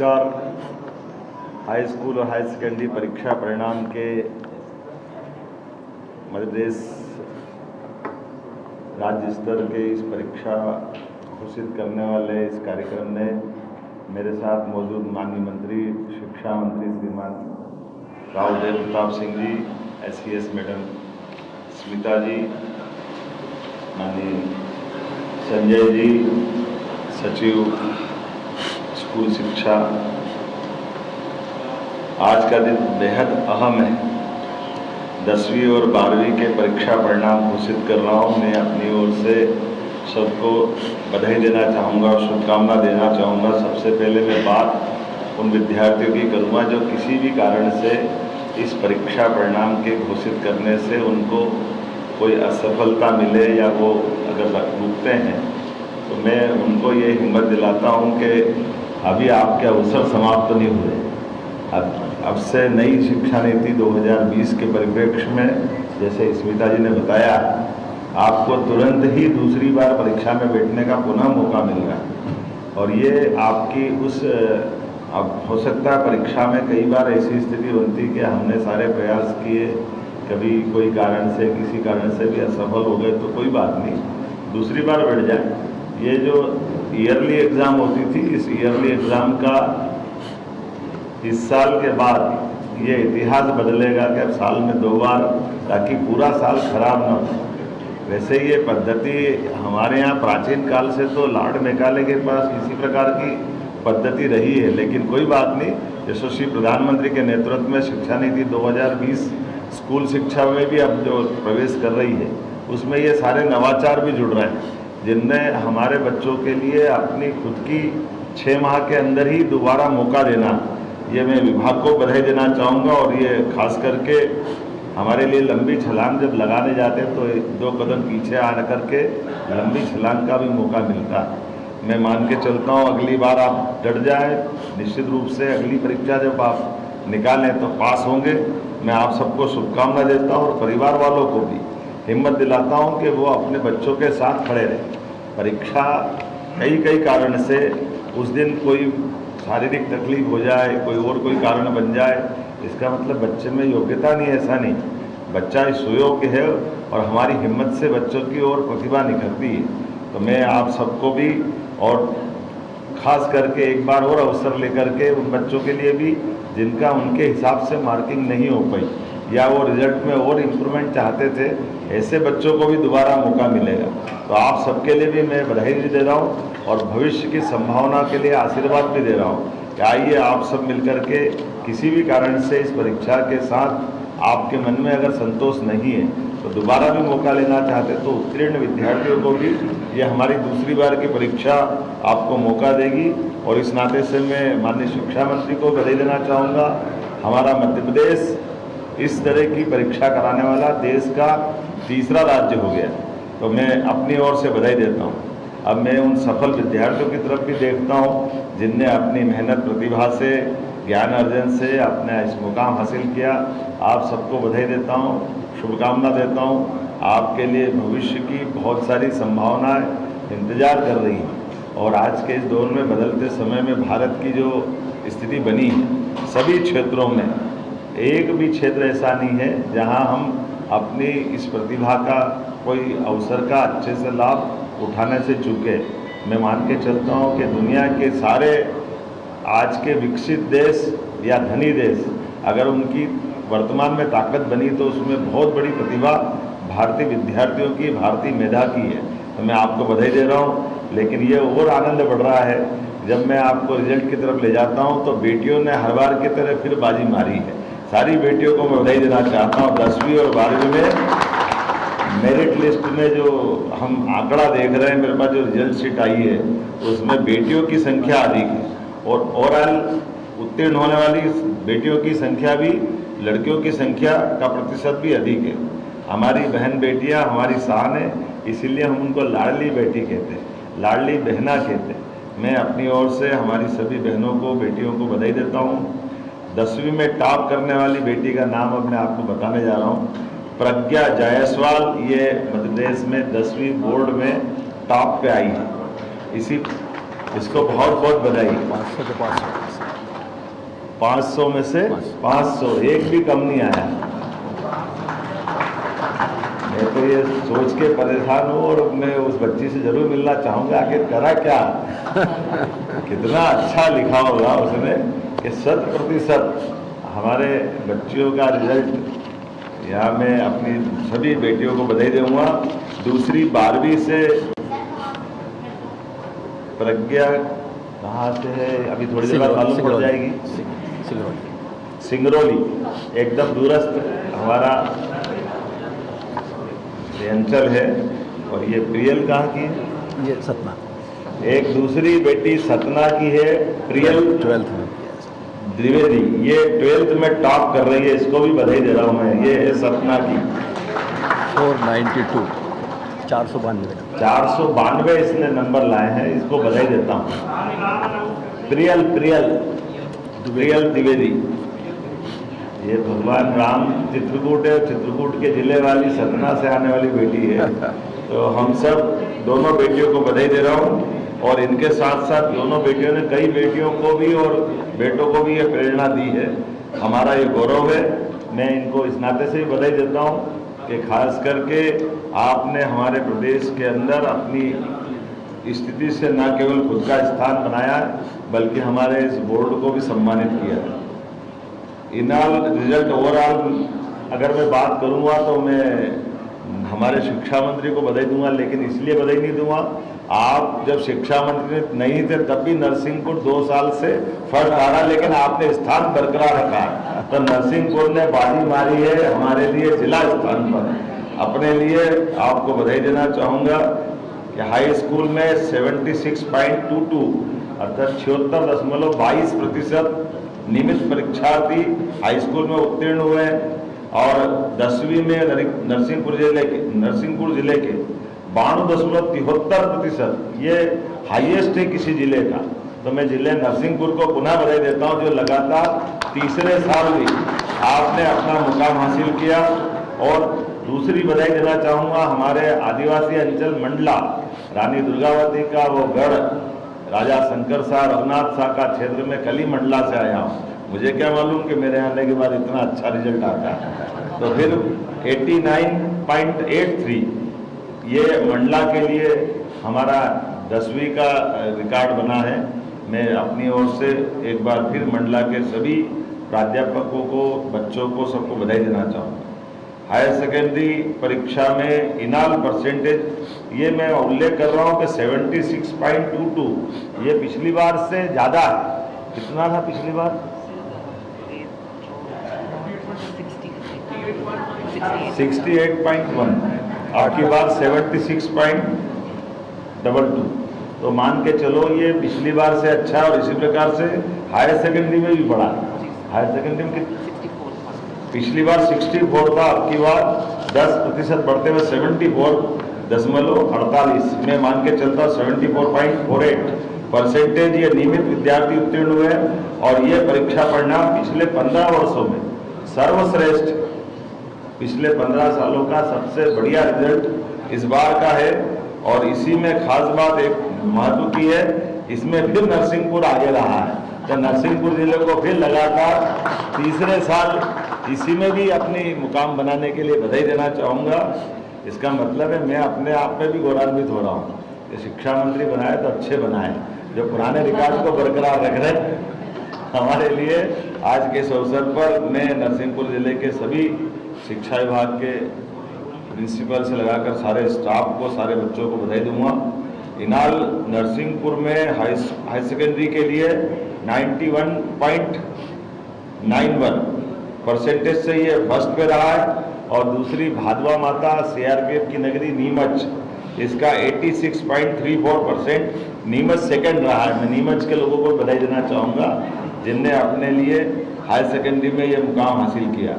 नमस्कार। High school और high secondary परीक्षा परिणाम के मध्य प्रदेश राज्य स्तर के इस परीक्षा घोषित करने वाले इस कार्यक्रम में मेरे साथ मौजूद माननीय मंत्री शिक्षा मंत्री श्रीमान राव देव प्रताप सिंह जी, SES मैडम स्मिता जी, माननीय संजय जी, सचिव स्कूल शिक्षा। आज का दिन बेहद अहम है। 10वीं और 12वीं के परीक्षा परिणाम घोषित कर रहा हूँ। मैं अपनी ओर से सबको बधाई देना चाहूँगा और शुभकामना देना चाहूँगा। सबसे पहले मैं बात उन विद्यार्थियों की करूँगा जो किसी भी कारण से इस परीक्षा परिणाम के घोषित करने से उनको कोई असफलता मिले या वो अगर रुकते हैं तो मैं उनको ये हिम्मत दिलाता हूँ कि अभी आपके अवसर समाप्त नहीं हुए। अब से नई शिक्षा नीति 2020 के परिप्रेक्ष्य में जैसे स्मिता जी ने बताया, आपको तुरंत ही दूसरी बार परीक्षा में बैठने का पुनः मौका मिल रहा है। और ये आपकी अब हो सकता है परीक्षा में कई बार ऐसी स्थिति बनती कि हमने सारे प्रयास किए, कभी कोई कारण से किसी कारण से भी असफल हो गए तो कोई बात नहीं, दूसरी बार बैठ जाए। ये जो ईयरली एग्ज़ाम होती थी, इस ईयरली एग्ज़ाम का इस साल के बाद ये इतिहास बदलेगा कि अब साल में 2 बार, ताकि पूरा साल खराब ना हो। वैसे ये पद्धति हमारे यहाँ प्राचीन काल से तो लॉर्ड मैकाले के पास इसी प्रकार की पद्धति रही है, लेकिन कोई बात नहीं। यशस्वी प्रधानमंत्री के नेतृत्व में शिक्षा नीति 2020 स्कूल शिक्षा में भी अब जो प्रवेश कर रही है उसमें ये सारे नवाचार भी जुड़ रहे हैं, जिनमें हमारे बच्चों के लिए अपनी खुद की 6 माह के अंदर ही दोबारा मौका देना, ये मैं विभाग को बधाई देना चाहूँगा। और ये खास करके हमारे लिए लंबी छलांग जब लगाने जाते हैं तो 2 कदम पीछे आ करके लंबी छलांग का भी मौका मिलता है। मैं मान के चलता हूँ अगली बार आप डट जाए, निश्चित रूप से अगली परीक्षा जब आप निकालें तो पास होंगे। मैं आप सबको शुभकामना देता हूँ और परिवार वालों को भी हिम्मत दिलाता हूँ कि वो अपने बच्चों के साथ खड़े रहें। परीक्षा कई कारण से उस दिन कोई शारीरिक तकलीफ हो जाए, कोई कारण बन जाए, इसका मतलब बच्चे में योग्यता नहीं, ऐसा नहीं। बच्चा सुयोग्य है और हमारी हिम्मत से बच्चों की ओर प्रतिभा निखरती है। तो मैं आप सबको भी और ख़ास करके एक बार और अवसर लेकर के उन बच्चों के लिए भी जिनका उनके हिसाब से मार्किंग नहीं हो पाई या वो रिजल्ट में और इम्प्रूवमेंट चाहते थे, ऐसे बच्चों को भी दोबारा मौका मिलेगा। तो आप सबके लिए भी मैं बधाई भी दे रहा हूँ और भविष्य की संभावना के लिए आशीर्वाद भी दे रहा हूँ कि आइए आप सब मिलकर के किसी भी कारण से इस परीक्षा के साथ आपके मन में अगर संतोष नहीं है तो दोबारा भी मौका लेना चाहते तो उत्तीर्ण विद्यार्थियों को भी ये हमारी दूसरी बार की परीक्षा आपको मौका देगी। और इस नाते से मैं माननीय शिक्षा मंत्री को बधाई देना चाहूँगा। हमारा मध्य प्रदेश इस तरह की परीक्षा कराने वाला देश का तीसरा राज्य हो गया, तो मैं अपनी ओर से बधाई देता हूँ। अब मैं उन सफल विद्यार्थियों की तरफ भी देखता हूँ जिनने अपनी मेहनत प्रतिभा से, ज्ञान अर्जन से अपना इस मुकाम हासिल किया। आप सबको बधाई देता हूँ, शुभकामना देता हूँ। आपके लिए भविष्य की बहुत सारी संभावनाएं इंतजार कर रही हैं। और आज के इस दौर में बदलते समय में भारत की जो स्थिति बनी है, सभी क्षेत्रों में एक भी क्षेत्र ऐसा नहीं है जहां हम अपनी इस प्रतिभा का कोई अवसर का अच्छे से लाभ उठाने से चूके। मैं मान के चलता हूं कि दुनिया के सारे आज के विकसित देश या धनी देश अगर उनकी वर्तमान में ताकत बनी तो उसमें बहुत बड़ी प्रतिभा भारतीय विद्यार्थियों की, भारतीय मेधा की है। तो मैं आपको बधाई दे रहा हूँ। लेकिन ये और आनंद बढ़ रहा है जब मैं आपको रिजल्ट की तरफ ले जाता हूँ तो बेटियों ने हर बार की तरह फिर बाजी मारी है। सारी बेटियों को मैं बधाई देना चाहता हूँ। 10वीं और 12वीं में मेरिट लिस्ट में जो हम आंकड़ा देख रहे हैं, मेरे पास जो रिजल्ट शीट आई है उसमें बेटियों की संख्या अधिक है और ओवरऑल उत्तीर्ण होने वाली बेटियों की संख्या भी, लड़कियों की संख्या का प्रतिशत भी अधिक है। हमारी बहन बेटियां हमारी शान है, इसीलिए हम उनको लाडली बेटी कहते हैं, लाडली बहना कहते हैं। मैं अपनी ओर से हमारी सभी बहनों को, बेटियों को बधाई देता हूँ। 10वीं में टॉप करने वाली बेटी का नाम अब मैं आपको बताने जा रहा हूँ, प्रज्ञा जायसवाल। ये मध्य प्रदेश में 10वीं बोर्ड में टॉप पे आई है। इसको बहुत बहुत बधाई। 500 में से 500, एक भी कम नहीं आया। मैं तो ये सोच के परेशान हूँ और मैं उस बच्ची से जरूर मिलना चाहूँगा, आखिर करा क्या, कितना अच्छा लिखा होगा उसने कि 100% हमारे बच्चियों का रिजल्ट। यहाँ मैं अपनी सभी बेटियों को बधाई दूंगा। दूसरी 12वीं से प्रज्ञा कहाँ से है अभी थोड़ी देर बाद मालूम पड़ जाएगी। सिंगरौली, एकदम दूरस्थ हमारा अंचल है। और ये प्रियल कहाँ की है? ये सतना। एक दूसरी बेटी सतना की है, प्रियल 12th में द्विवेदी, ये 12th में टॉप कर रही है, इसको भी बधाई दे रहा हूँ मैं। ये है सतना की 492 492 इसने नंबर लाए हैं, इसको बधाई देता हूँ। प्रियल द्विवेदी, ये भगवान राम चित्रकूट है, चित्रकूट के जिले वाली सतना से आने वाली बेटी है। तो हम सब दोनों बेटियों को बधाई दे रहा हूँ। और इनके साथ साथ दोनों बेटियों ने कई बेटियों को भी और बेटों को भी ये प्रेरणा दी है। हमारा ये गौरव है। मैं इनको इस नाते से भी बधाई देता हूँ कि खास करके आपने हमारे प्रदेश के अंदर अपनी स्थिति से न केवल खुद का स्थान बनाया है बल्कि हमारे इस बोर्ड को भी सम्मानित किया है। इनाल रिजल्ट ओवरऑल अगर मैं बात करूंगा तो मैं हमारे शिक्षा मंत्री को बधाई दूंगा, लेकिन इसलिए बधाई नहीं दूंगा, आप जब शिक्षा मंत्री नहीं थे तब भी नरसिंहपुर 2 साल से फर्स्ट आ रहा, लेकिन आपने स्थान बरकरार रखा। तो नरसिंहपुर ने बाजी मारी है हमारे लिए जिला स्थान पर। अपने लिए आपको बधाई देना चाहूँगा कि हाई स्कूल में 76.22 अर्थात 76.22% नियमित परीक्षार्थी हाई स्कूल में उत्तीर्ण हुए हैं। और 10वीं में नरसिंहपुर जिले के 92.73%, ये हाईएस्ट है किसी जिले का। तो मैं जिले नरसिंहपुर को पुनः बधाई देता हूं, जो लगातार तीसरे साल भी आपने अपना मुकाम हासिल किया। और दूसरी बधाई देना चाहूँगा हमारे आदिवासी अंचल मंडला रानी दुर्गावती का वो गढ़ राजा शंकर शाह रघुनाथ शाह का क्षेत्र में कली मंडला से आया हूँ। मुझे क्या मालूम कि मेरे आने के बाद इतना अच्छा रिजल्ट आता है। तो फिर 89.83 ये मंडला के लिए हमारा 10वीं का रिकॉर्ड बना है। मैं अपनी ओर से एक बार फिर मंडला के सभी प्राध्यापकों को, बच्चों को, सबको बधाई देना चाहूँगा। हायर सेकेंडरी परीक्षा में इनाल परसेंटेज ये मैं उल्लेख कर रहा हूँ कि 76.22, ये पिछली बार से ज़्यादा है। कितना था पिछली बार? 68.1, आपकी बार 76.22। तो मान के चलो ये पिछली बार से अच्छा। और इसी प्रकार से हायर सेकेंडरी में भी बढ़ा। हायर सेकेंडरी में पिछली बार 64 था, आपकी बार 10% बढ़ते हुए 74.48 में मान के चलता 74.48% ये नियमित विद्यार्थी उत्तीर्ण हुए। और ये परीक्षा परिणाम पिछले 15 वर्षों में सर्वश्रेष्ठ, पिछले 15 सालों का सबसे बढ़िया रिजल्ट इस बार का है। और इसी में खास बात एक महत्व की है, इसमें फिर नरसिंहपुर आगे रहा है। तो नरसिंहपुर जिले को फिर लगातार तीसरे साल इसी में भी अपनी मुकाम बनाने के लिए बधाई देना चाहूँगा। इसका मतलब है मैं अपने आप में भी गौरवान्वित हो रहा हूँ कि शिक्षा मंत्री बनाए तो अच्छे बनाए, जो पुराने रिकॉर्ड को बरकरार रख रहे हमारे लिए। आज के इस अवसर पर मैं नरसिंहपुर जिले के सभी शिक्षा विभाग के प्रिंसिपल से लगाकर सारे स्टाफ को, सारे बच्चों को बधाई दूंगा। इनाल नरसिंहपुर में हाई सेकेंडरी के लिए 91.91% से ये फर्स्ट पे रहा है। और दूसरी भादवा माता CRPF की नगरी नीमच, इसका 86.34%, नीमच सेकंड रहा है। मैं नीमच के लोगों को बधाई देना चाहूँगा जिनने अपने लिए हायर सेकेंडरी में ये मुकाम हासिल किया।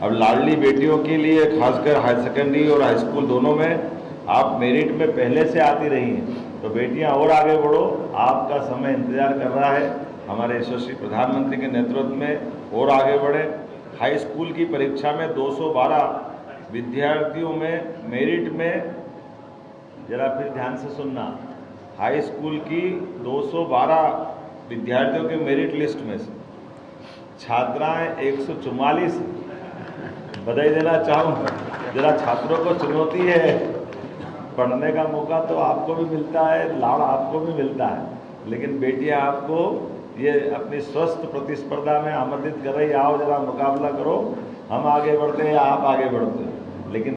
अब लाडली बेटियों के लिए खासकर हायर सेकेंडरी और हाई स्कूल दोनों में आप मेरिट में पहले से आती रही हैं, तो बेटियां और आगे बढ़ो, आपका समय इंतजार कर रहा है। हमारे यशस्वी प्रधानमंत्री के नेतृत्व में और आगे बढ़े। हाई स्कूल की परीक्षा में 212 विद्यार्थियों में मेरिट में, जरा फिर ध्यान से सुनना, हाई स्कूल की 212 विद्यार्थियों के मेरिट लिस्ट में से छात्राएं 144 बधाई देना चाहूँगा। जरा छात्रों को चुनौती है, पढ़ने का मौका तो आपको भी मिलता है, लाड़ आपको भी मिलता है, लेकिन बेटियां आपको ये अपनी स्वस्थ प्रतिस्पर्धा में आमंत्रित कर रही, आओ जरा मुकाबला करो, हम आगे बढ़ते हैं या आप आगे बढ़ते हो।